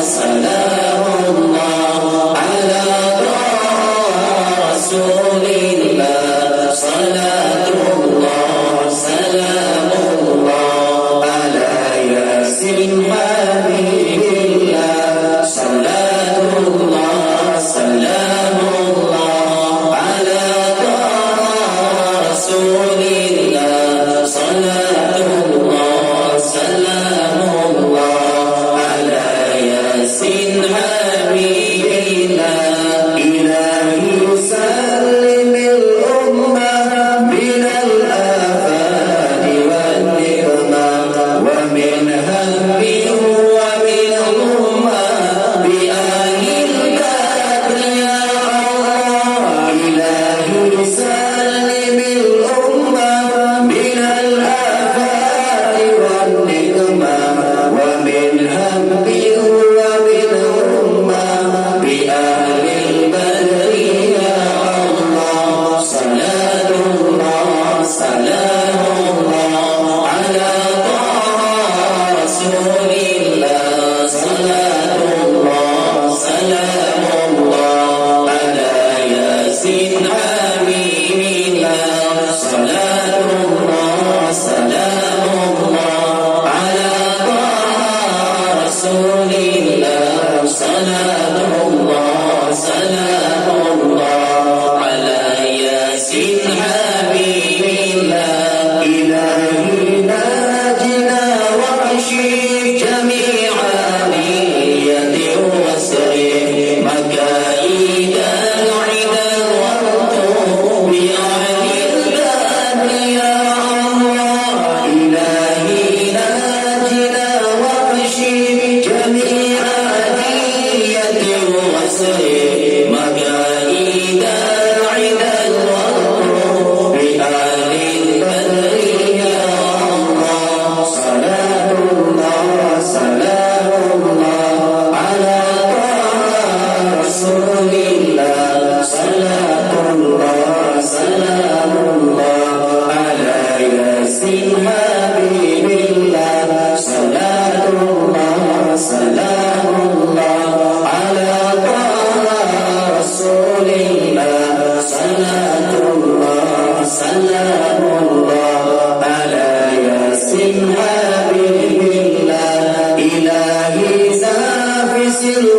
salamullah ala rasulillah, salatullah salamullah ala yasin habibillah, salatullah salamullah ala rasulillah, salatullah salamullah ala yasin habibillah. Ilahi sallimil ummah minal afati wan nikmah wa min hammi wa min ummah bi ahlil badri ya Allah. Ilahi sallimil ummah minal afati wan nikmah wa min hammi wa min ummah bi ahlil badri ya Allah. Salatullah salamullah ala rasulillah, salatullah salamullah ala yasin habibillah, salatullah salamullah ala rasulillah, salatullah salamullah ala yasin habibillah. Ilahi najina wahshi jami'a niyati wasri makaida nu'ida wa bi ahlil badri ya Allah. Ilahi najina wahshi jami'a niyati wasri makaida nu'ida wa bi ahlil badri ya Allah. Salatullah salamullah ala rasulillah, salatullah salamullah ala yasin habibillah, salatullah salamullah ala rasulillah, salatullah salamullah ala yasin habibillah. Ilahi nafisil